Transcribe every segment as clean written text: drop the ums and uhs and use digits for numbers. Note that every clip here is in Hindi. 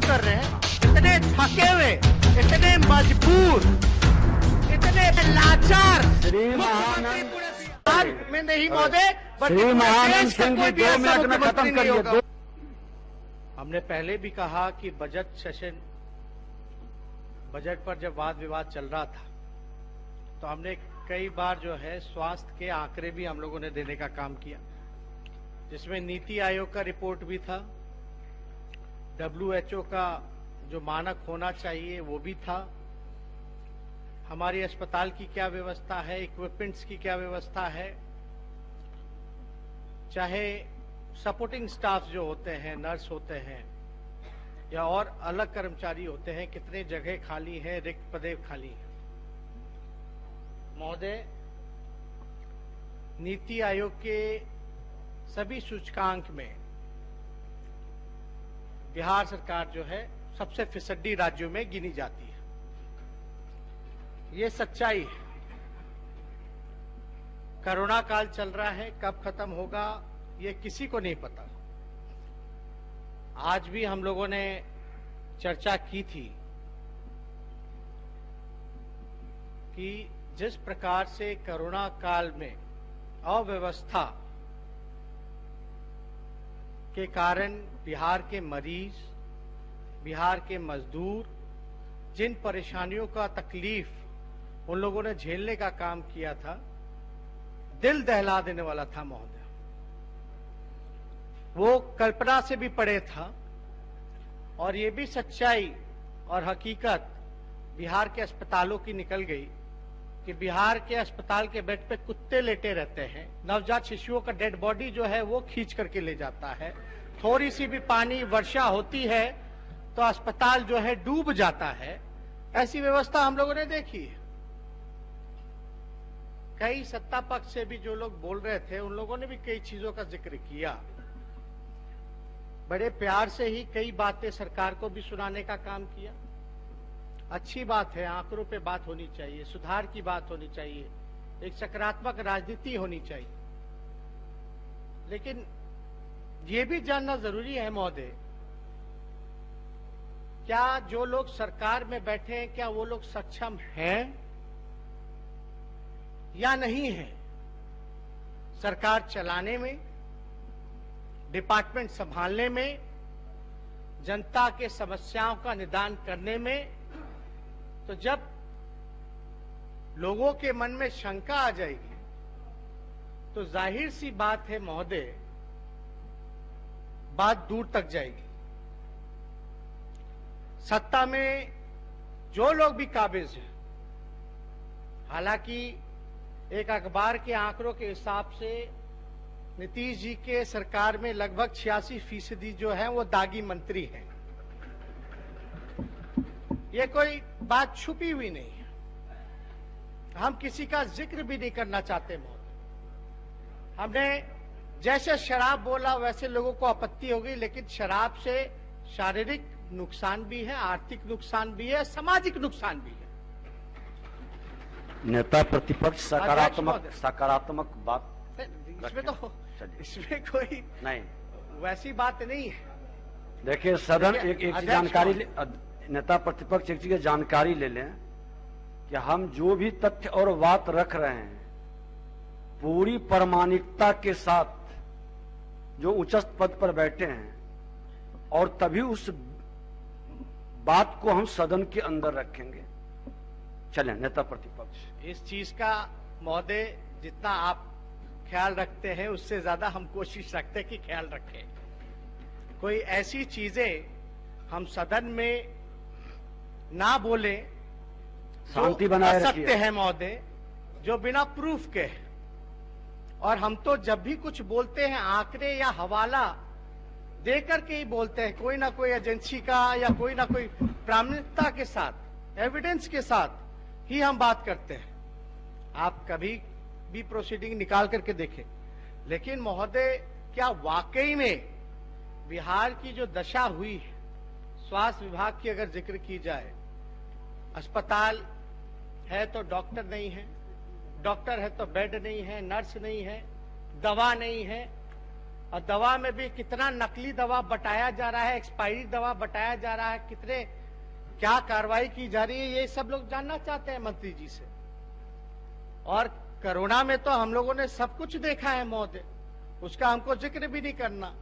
कर रहे हैं, इतने थके हुए, इतने मजबूर, इतने लाचार श्री महानंद में नहीं महोदय, श्री महानंद सिंह जी 2 मिनट में खत्म करिए। हमने पहले भी कहा कि बजट सेशन, बजट पर जब वाद विवाद चल रहा था तो हमने कई बार जो है स्वास्थ्य के आंकड़े भी हम लोगों ने देने का काम किया, जिसमें नीति आयोग का रिपोर्ट भी था, WHO का जो मानक होना चाहिए वो भी था, हमारी अस्पताल की क्या व्यवस्था है, इक्विपमेंट्स की क्या व्यवस्था है, चाहे सपोर्टिंग स्टाफ जो होते हैं, नर्स होते हैं या और अलग कर्मचारी होते हैं, कितने जगह खाली है, रिक्त पदे खाली है। महोदय, नीति आयोग के सभी सूचकांक में बिहार सरकार जो है सबसे फिसड्डी राज्यों में गिनी जाती है। ये सच्चाई है। कोरोना काल चल रहा है, कब खत्म होगा ये किसी को नहीं पता। आज भी हम लोगों ने चर्चा की थी कि जिस प्रकार से कोरोना काल में अव्यवस्था के कारण बिहार के मरीज, बिहार के मजदूर, जिन परेशानियों का तकलीफ उन लोगों ने झेलने का काम किया था, दिल दहला देने वाला था महोदय। वो कल्पना से भी परे था और ये भी सच्चाई और हकीकत बिहार के अस्पतालों की निकल गई कि बिहार के अस्पताल के बेड पे कुत्ते लेटे रहते हैं, नवजात शिशुओं का डेड बॉडी जो है वो खींच करके ले जाता है, थोड़ी सी भी पानी वर्षा होती है तो अस्पताल जो है डूब जाता है। ऐसी व्यवस्था हम लोगों ने देखी है। कई सत्ता पक्ष से भी जो लोग बोल रहे थे उन लोगों ने भी कई चीजों का जिक्र किया, बड़े प्यार से ही कई बातें सरकार को भी सुनाने का काम किया। अच्छी बात है, आंकड़ों पे बात होनी चाहिए, सुधार की बात होनी चाहिए, एक सकारात्मक राजनीति होनी चाहिए। लेकिन ये भी जानना जरूरी है महोदय, क्या जो लोग सरकार में बैठे हैं क्या वो लोग सक्षम हैं या नहीं है सरकार चलाने में, डिपार्टमेंट संभालने में, जनता के समस्याओं का निदान करने में। तो जब लोगों के मन में शंका आ जाएगी तो जाहिर सी बात है महोदय, बात दूर तक जाएगी। सत्ता में जो लोग भी काबिज हैं, हालांकि एक अखबार के आंकड़ों के हिसाब से नीतीश जी के सरकार में लगभग 86% जो है वो दागी मंत्री हैं। ये कोई बात छुपी हुई नहीं है, हम किसी का जिक्र भी नहीं करना चाहते महोदय। हमने जैसे शराब बोला वैसे लोगों को आपत्ति हो गई, लेकिन शराब से शारीरिक नुकसान भी है, आर्थिक नुकसान भी है, सामाजिक नुकसान भी है। नेता प्रतिपक्ष सकारात्मक बात, इसमें कोई नहीं, वैसी बात नहीं है। देखिए सदन एक जानकारी, नेता प्रतिपक्ष एक चीज जानकारी ले लें कि हम जो भी तथ्य और बात रख रहे हैं पूरी प्रामाणिकता के साथ जो उच्चस्थ पद पर बैठे हैं, और तभी उस बात को हम सदन के अंदर रखेंगे। चलें नेता प्रतिपक्ष। इस चीज का महोदय जितना आप ख्याल रखते हैं उससे ज्यादा हम कोशिश रखते हैं कि ख्याल रखें। कोई ऐसी चीजें हम सदन में ना बोले, शांति बनाए रखते हैं महोदय, जो बिना प्रूफ के है। और हम तो जब भी कुछ बोलते हैं आंकड़े या हवाला देकर के ही बोलते हैं, कोई ना कोई एजेंसी का या कोई ना कोई प्रामाणिकता के साथ, एविडेंस के साथ ही हम बात करते हैं। आप कभी भी प्रोसीडिंग निकाल करके देखें। लेकिन महोदय, क्या वाकई में बिहार की जो दशा हुई है, स्वास्थ्य विभाग की अगर जिक्र की जाए, अस्पताल है तो डॉक्टर नहीं है, डॉक्टर है तो बेड नहीं है, नर्स नहीं है, दवा नहीं है, और दवा में भी कितना नकली दवा बटाया जा रहा है, एक्सपायरी दवा बटाया जा रहा है, कितने क्या कार्रवाई की जा रही है, ये सब लोग जानना चाहते हैं मंत्री जी से। और कोरोना में तो हम लोगों ने सब कुछ देखा है महोदय, उसका हमको जिक्र भी नहीं करना।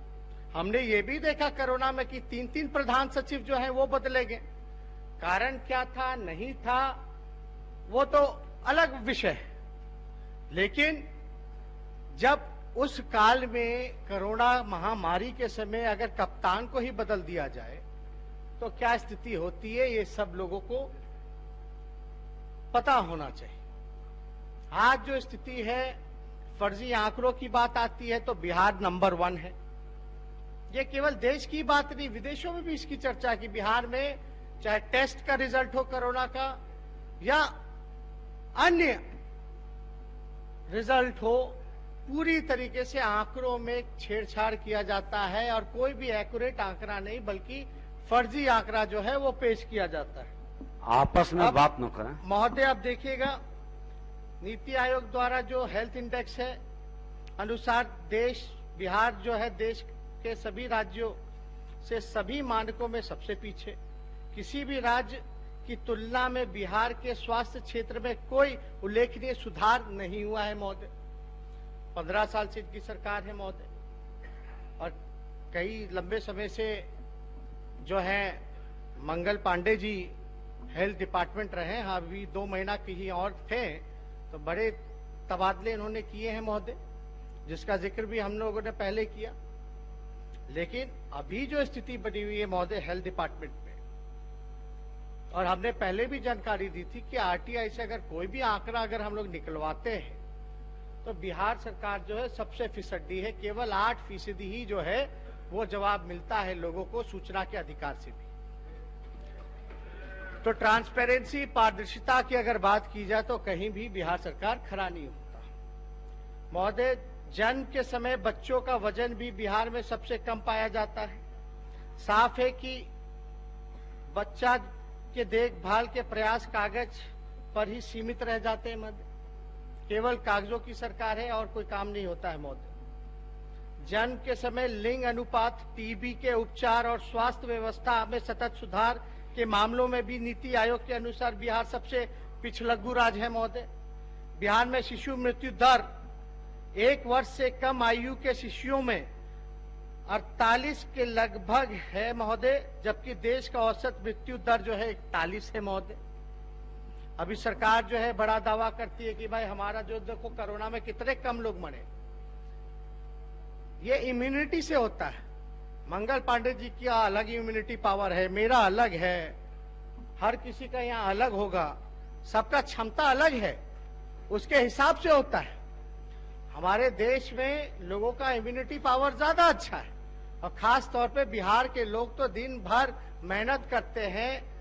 हमने ये भी देखा कोरोना में कि 3-3 प्रधान सचिव जो हैं वो बदले गए। कारण क्या था, नहीं था, वो तो अलग विषय है। लेकिन जब उस काल में कोरोना महामारी के समय अगर कप्तान को ही बदल दिया जाए तो क्या स्थिति होती है, ये सब लोगों को पता होना चाहिए। आज जो स्थिति है, फर्जी आंकड़ों की बात आती है तो बिहार नंबर 1 है। ये केवल देश की बात नहीं, विदेशों में भी इसकी चर्चा की बिहार में चाहे टेस्ट का रिजल्ट हो कोरोना का या अन्य रिजल्ट हो, पूरी तरीके से आंकड़ों में छेड़छाड़ किया जाता है और कोई भी एक्यूरेट आंकड़ा नहीं बल्कि फर्जी आंकड़ा जो है वो पेश किया जाता है। आपस में बात न करें महोदय। अब देखिएगा, नीति आयोग द्वारा जो हेल्थ इंडेक्स है अनुसार देश, बिहार जो है देश के सभी राज्यों से सभी मानकों में सबसे पीछे। किसी भी राज्य की तुलना में बिहार के स्वास्थ्य क्षेत्र में कोई उल्लेखनीय सुधार नहीं हुआ है महोदय। 15 साल से इनकी सरकार है महोदय, और कई लंबे समय से जो है मंगल पांडे जी हेल्थ डिपार्टमेंट रहे हैं। हाँ, अभी 2 महीना की ही और थे तो बड़े तबादले इन्होंने किए हैं महोदय, जिसका जिक्र भी हम लोगों ने पहले किया। लेकिन अभी जो स्थिति बनी हुई है महोदय हेल्थ डिपार्टमेंट में, और हमने पहले भी जानकारी दी थी कि आरटीआई से अगर कोई भी आंकड़ा अगर हम लोग निकलवाते हैं तो बिहार सरकार जो है सबसे फिसड्डी है। केवल 8% ही जो है वो जवाब मिलता है लोगों को सूचना के अधिकार से भी। तो ट्रांसपेरेंसी, पारदर्शिता की अगर बात की जाए तो कहीं भी बिहार सरकार खरा नहीं होता महोदय। जन्म के समय बच्चों का वजन भी बिहार में सबसे कम पाया जाता है। साफ है कि बच्चा के देखभाल के प्रयास कागज पर ही सीमित रह जाते हैं महोदय। केवल कागजों की सरकार है और कोई काम नहीं होता है महोदय। जन्म के समय लिंग अनुपात, टीबी के उपचार और स्वास्थ्य व्यवस्था में सतत सुधार के मामलों में भी नीति आयोग के अनुसार बिहार सबसे पिछलग्गू राज्य है महोदय। बिहार में शिशु मृत्यु दर 1 वर्ष से कम आयु के शिशुओं में 48 के लगभग है महोदय, जबकि देश का औसत मृत्यु दर जो है 41 है महोदय। अभी सरकार जो है बड़ा दावा करती है कि भाई हमारा जो देखो कोरोना में कितने कम लोग मरे, ये इम्यूनिटी से होता है। मंगल पांडे जी की अलग इम्यूनिटी पावर है, मेरा अलग है, हर किसी का यहाँ अलग होगा, सबका क्षमता अलग है, उसके हिसाब से होता है। हमारे देश में लोगों का इम्यूनिटी पावर ज्यादा अच्छा है, और खास तौर पे बिहार के लोग तो दिन भर मेहनत करते हैं,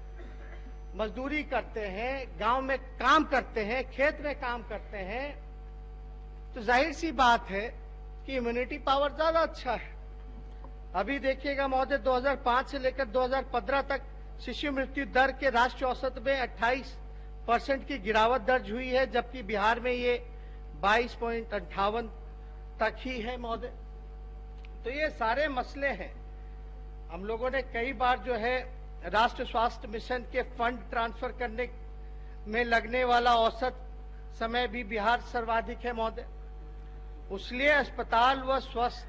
मजदूरी करते हैं, गांव में काम करते हैं, खेत में काम करते हैं, तो जाहिर सी बात है कि इम्यूनिटी पावर ज्यादा अच्छा है। अभी देखिएगा महोदय, 2005 से लेकर 2015 तक शिशु मृत्यु दर के राष्ट्रीय औसत में 28% की गिरावट दर्ज हुई है, जबकि बिहार में ये 22.58 तक ही है महोदय। तो ये सारे मसले हैं। हम लोगों ने कई बार जो है राष्ट्रीय स्वास्थ्य मिशन के फंड ट्रांसफर करने में लगने वाला औसत समय भी बिहार सर्वाधिक है महोदय। इसलिए अस्पताल व स्वास्थ्य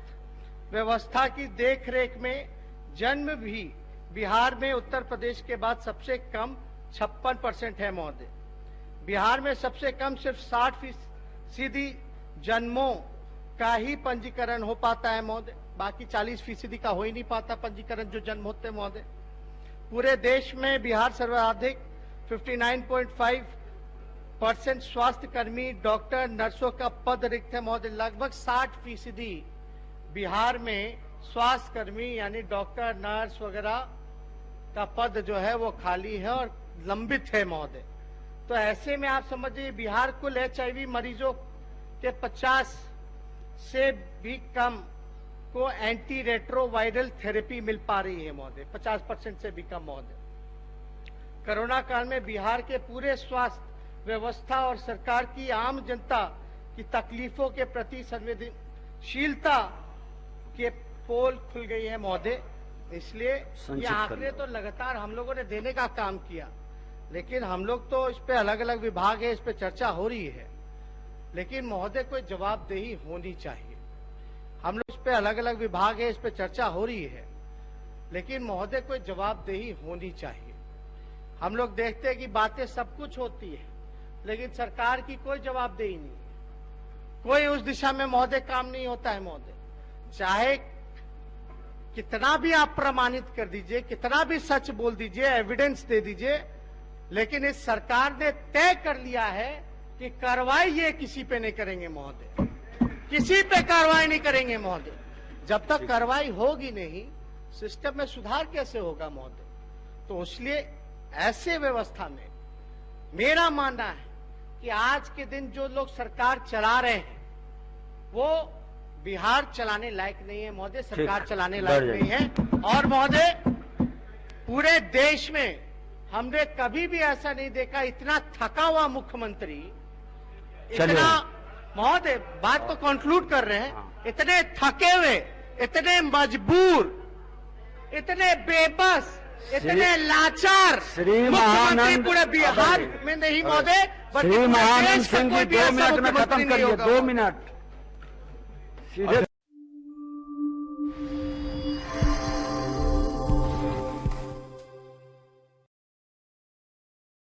व्यवस्था की देखरेख में जन्म भी बिहार में उत्तर प्रदेश के बाद सबसे कम 56% है महोदय। बिहार में सबसे कम सिर्फ 60% जन्मों का ही पंजीकरण हो पाता है महोदय, बाकी 40% का हो ही नहीं पाता पंजीकरण जो जन्म होते हैं महोदय। पूरे देश में बिहार सर्वाधिक 59.5% स्वास्थ्य कर्मी, डॉक्टर, नर्सों का पद रिक्त है महोदय। लगभग 60% बिहार में स्वास्थ्य कर्मी यानी डॉक्टर, नर्स वगैरह का पद जो है वो खाली है और लंबित है महोदय। तो ऐसे में आप समझिए बिहार कुल HIV मरीजों के 50 से भी कम को एंटी रेट्रोवायरल थेरेपी मिल पा रही है महोदय, 50% से भी कम महोदय। कोरोना काल में बिहार के पूरे स्वास्थ्य व्यवस्था और सरकार की आम जनता की तकलीफों के प्रति संवेदनशीलता के पोल खुल गई है महोदय, इसलिए ये संक्षिप्त आंकड़े करिए। तो लगातार हम लोगों ने देने का काम किया, लेकिन हम लोग तो इस पे अलग अलग विभाग है, इस पे चर्चा हो रही है, लेकिन महोदय कोई जवाबदेही होनी चाहिए। हम लोग इस पे अलग अलग विभाग है, इस पे चर्चा हो रही है, लेकिन महोदय कोई जवाबदेही होनी चाहिए। हम लोग देखते हैं कि बातें सब कुछ होती है, लेकिन सरकार की कोई जवाबदेही नहीं है, कोई उस दिशा में महोदय काम नहीं होता है महोदय। चाहे कितना भी आप प्रमाणित कर दीजिए, कितना भी सच बोल दीजिए, एविडेंस दे दीजिए, लेकिन इस सरकार ने तय कर लिया है कि कार्रवाई ये किसी पे नहीं करेंगे महोदय, किसी पे कार्रवाई नहीं करेंगे महोदय। जब तक कार्रवाई होगी नहीं, सिस्टम में सुधार कैसे होगा महोदय? तो इसलिए ऐसे व्यवस्था में मेरा मानना है कि आज के दिन जो लोग सरकार चला रहे हैं वो बिहार चलाने लायक नहीं है महोदय, सरकार चलाने लायक नहीं है। और महोदय पूरे देश में हमने कभी भी ऐसा नहीं देखा इतना थका हुआ मुख्यमंत्री, इतना महोदय बात तो कंक्लूड कर रहे हैं, इतने थके हुए, इतने मजबूर, इतने बेबस, इतने लाचार मुख्यमंत्री पूरे बिहार में नहीं महोदय, श्री महानंद सिंह जी 2 मिनट में खत्म करिए, 2 मिनट सीधे